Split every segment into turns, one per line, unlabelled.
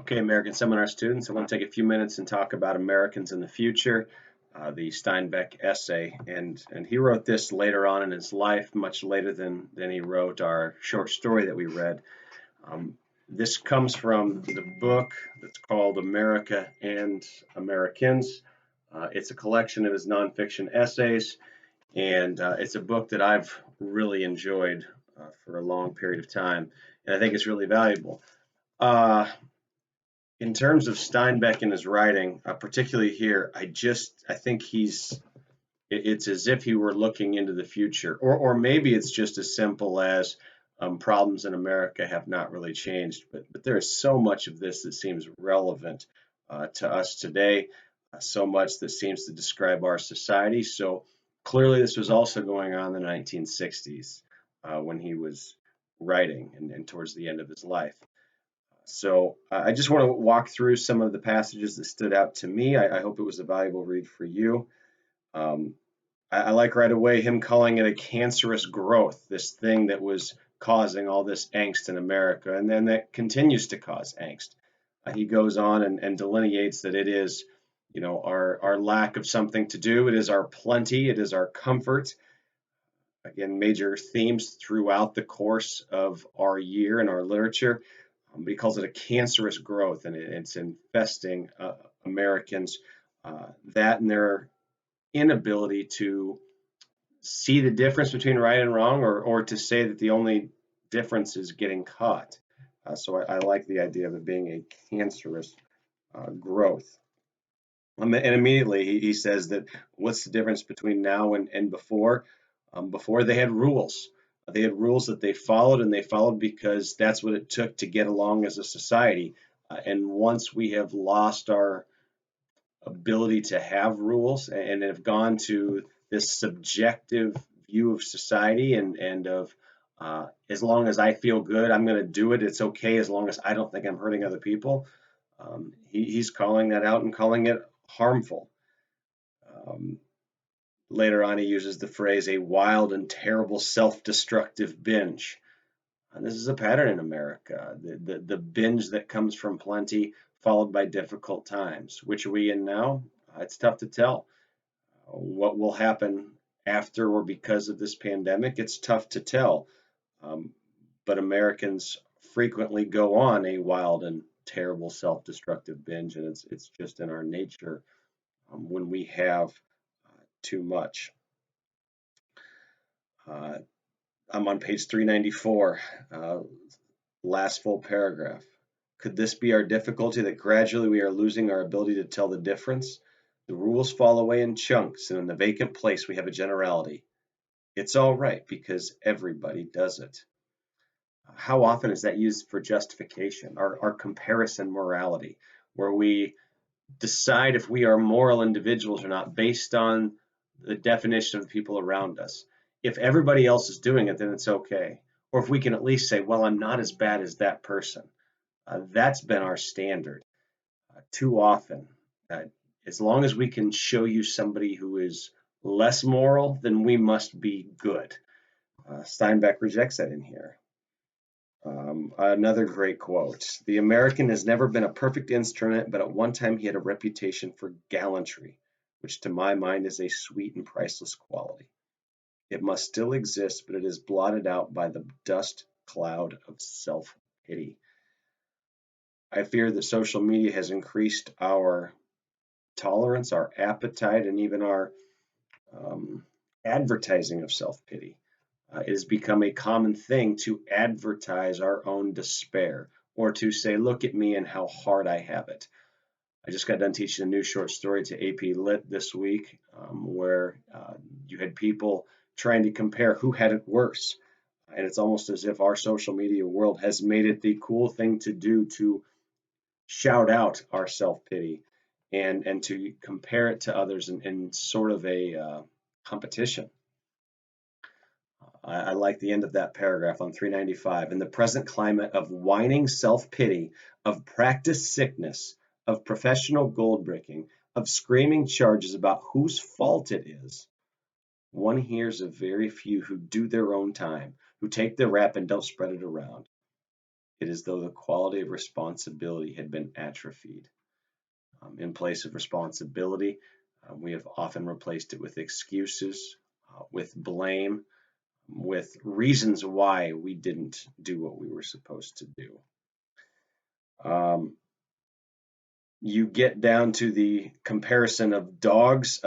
Okay, American Seminar students, I want to take a few minutes and talk about Americans in the Future, the Steinbeck essay. And he wrote this later on in his life, much later than he wrote our short story that we read. Um, this comes from the book that's called America and Americans. It's a collection of his nonfiction essays, and it's a book that I've really enjoyed for a long period of time, and I think it's really valuable. Uh, in terms of Steinbeck and his writing, particularly here, I think it's as if he were looking into the future, or maybe it's just as simple as problems in America have not really changed, but there is so much of this that seems relevant to us today, so much that seems to describe our society. So clearly, this was also going on in the 1960s when he was writing and towards the end of his life. So I just want to walk through some of the passages that stood out to me. I hope it was a valuable read for you. Um, I like right away him calling it a cancerous growth, this thing that was causing all this angst in America, and then that continues to cause angst. He goes on and delineates that it is, our lack of something to do, it is our plenty, it is our comfort. Again, major themes throughout the course of our year in our literature. But he calls it a cancerous growth, and it's infesting Americans. That and their inability to see the difference between right and wrong, or to say that the only difference is getting caught. So I like the idea of it being a cancerous growth. And immediately he says that what's the difference between now and before? Before they had rules. They had rules that they followed, and they followed because that's what it took to get along as a society. And once we have lost our ability to have rules and have gone to this subjective view of society and of as long as I feel good, I'm going to do it. It's okay as long as I don't think I'm hurting other people. He's calling that out and calling it harmful. Um, Later on, he uses the phrase a wild and terrible self destructive binge. And this is a pattern in America, the binge that comes from plenty, followed by difficult times. Which are we in now? It's tough to tell. What will happen after or because of this pandemic? It's tough to tell. Um, but Americans frequently go on a wild and terrible self destructive binge, and it's just in our nature when we have too much. Uh, I'm on page 394, last full paragraph. Could this be our difficulty that gradually we are losing our ability to tell the difference? The rules fall away in chunks, and in the vacant place we have a generality. It's all right because everybody does it. How often is that used for justification, our comparison morality, where we decide if we are moral individuals or not based on the definition of the people around us? If everybody else is doing it, then it's okay. Or if we can at least say, well, I'm not as bad as that person. That's been our standard too often. Uh, as long as we can show you somebody who is less moral, then we must be good. Steinbeck rejects that in here. Another great quote. The American has never been a perfect instrument, but at one time he had a reputation for gallantry, which to my mind is a sweet and priceless quality. It must still exist, but it is blotted out by the dust cloud of self pity. I fear that social media has increased our tolerance, our appetite, and even our um, advertising of self pity. It has become a common thing to advertise our own despair or to say, look at me and how hard I have it. I just got done teaching a new short story to AP Lit this week where you had people trying to compare who had it worse. And it's almost as if our social media world has made it the cool thing to do to shout out our self pity and to compare it to others in sort of a competition. I like the end of that paragraph on 395. In the present climate of whining self pity, of practice sickness, of professional gold bricking, of screaming charges about whose fault it is, one hears of very few who do their own time, who take the rap and don't spread it around. it is though the quality of responsibility had been atrophied. In place of responsibility, we have often replaced it with excuses, with blame, with reasons why we didn't do what we were supposed to do. You get down to the comparison of dogs,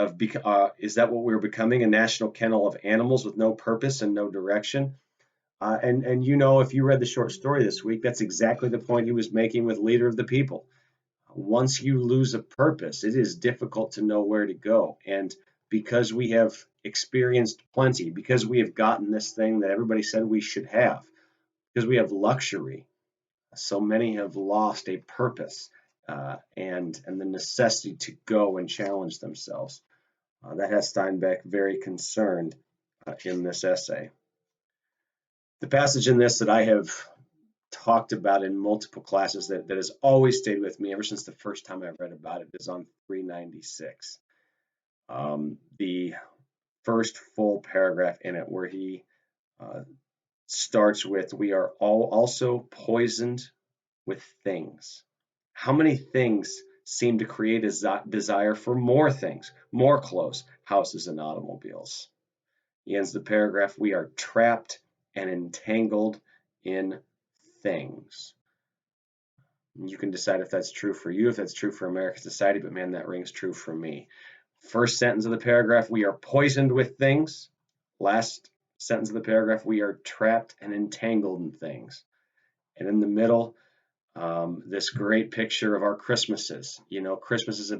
is that what we're becoming, a national kennel of animals with no purpose and no direction? And if you read the short story this week, that's exactly the point he was making with Leader of the People. Once you lose a purpose, it is difficult to know where to go. And because we have experienced plenty, because we have gotten this thing that everybody said we should have, because we have luxury, so many have lost a purpose and the necessity to go and challenge themselves. That has Steinbeck very concerned in this essay. The passage in this that I have talked about in multiple classes that has always stayed with me ever since the first time I read about it is on 396. The first full paragraph in it where he starts with, "We are all also poisoned with things." How many things seem to create a desire for more things, more clothes, houses, and automobiles? He ends the paragraph, "We are trapped and entangled in things." You can decide if that's true for you, if that's true for American society, but man, that rings true for me. First sentence of the paragraph, "We are poisoned with things." Last sentence of the paragraph, "We are trapped and entangled in things." And in the middle, this great picture of our Christmases. Christmases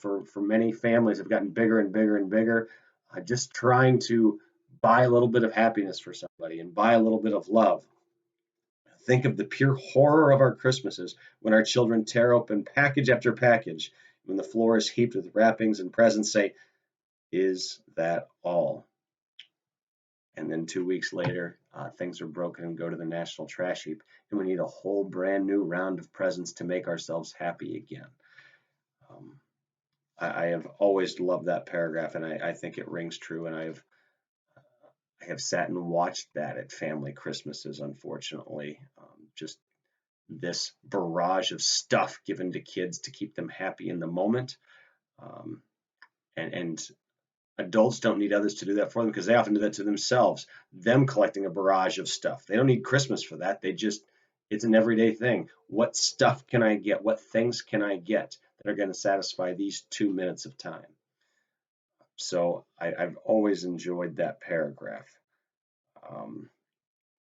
for many families have gotten bigger and bigger and bigger. Just trying to buy a little bit of happiness for somebody and buy a little bit of love. Think of the pure horror of our Christmases when our children tear open package after package, when the floor is heaped with wrappings and presents, say, "Is that all?" And then 2 weeks later, things are broken and go to the national trash heap, and we need a whole brand new round of presents to make ourselves happy again. I have always loved that paragraph, and I think it rings true, and I have sat and watched that at family Christmases, unfortunately. Just this barrage of stuff given to kids to keep them happy in the moment. And adults don't need others to do that for them because they often do that to themselves, them collecting a barrage of stuff. They don't need Christmas for that. It's an everyday thing. What stuff can I get? What things can I get that are going to satisfy these 2 minutes of time? So I've always enjoyed that paragraph.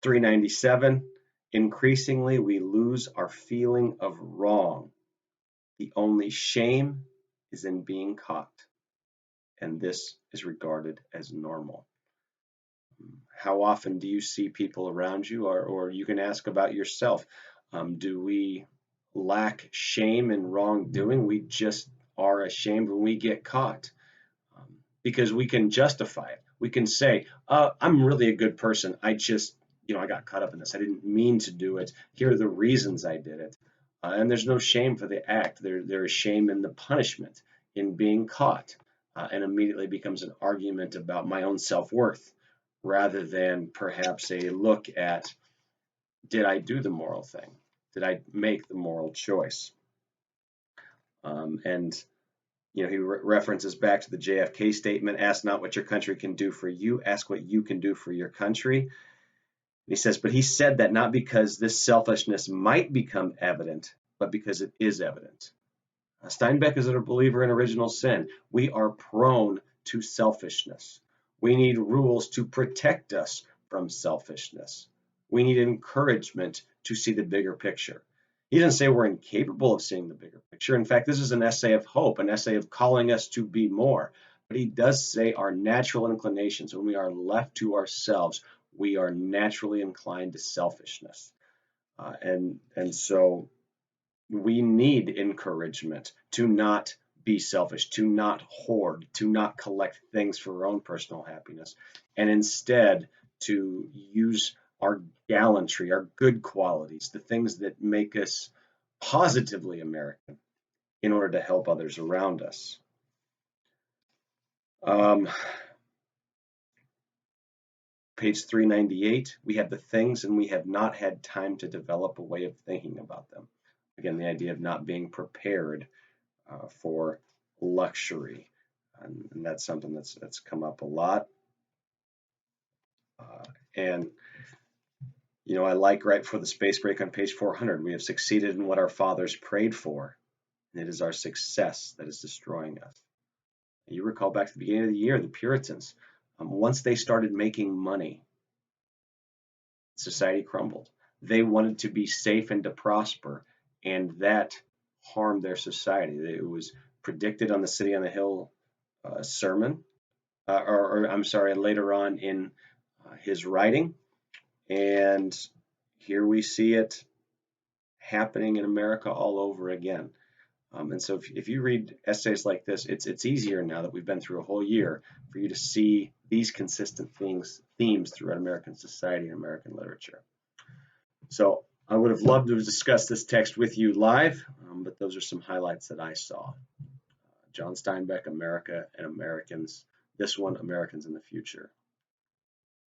397, increasingly we lose our feeling of wrong. The only shame is in being caught, and this is regarded as normal. How often do you see people around you, or you can ask about yourself, do we lack shame in wrongdoing? We just are ashamed when we get caught because we can justify it. We can say, I'm really a good person. I got caught up in this. I didn't mean to do it. Here are the reasons I did it. And there's no shame for the act. There is shame in the punishment, in being caught, and immediately becomes an argument about my own self-worth rather than perhaps a look at, did I do the moral thing? Did I make the moral choice? And he references back to the JFK statement, "Ask not what your country can do for you, ask what you can do for your country." He says, but he said that not because this selfishness might become evident, but because it is evident. Steinbeck is a believer in original sin. We are prone to selfishness. We need rules to protect us from selfishness. We need encouragement to see the bigger picture. He doesn't say we're incapable of seeing the bigger picture. In fact, this is an essay of hope, an essay of calling us to be more. But he does say our natural inclinations, when we are left to ourselves, we are naturally inclined to selfishness. And so we need encouragement to not be selfish, to not hoard, to not collect things for our own personal happiness, and instead to use our gallantry, our good qualities, the things that make us positively American in order to help others around us. page 398, we have the things and we have not had time to develop a way of thinking about them. Again, the idea of not being prepared for luxury. And that's something that's come up a lot. And you know, I like right before the space break on page 400, we have succeeded in what our fathers prayed for, and it is our success that is destroying us. You recall back to the beginning of the year, the Puritans, once they started making money, society crumbled. They wanted to be safe and to prosper, and that harmed their society. It was predicted on the City on the Hill sermon, or I'm sorry, later on in his writing. And here we see it happening in America all over again. And so if you read essays like this, it's easier now that we've been through a whole year for you to see these consistent themes throughout American society and American literature. So I would have loved to discuss this text with you live, but those are some highlights that I saw. John Steinbeck, America and Americans. This one, Americans in the Future.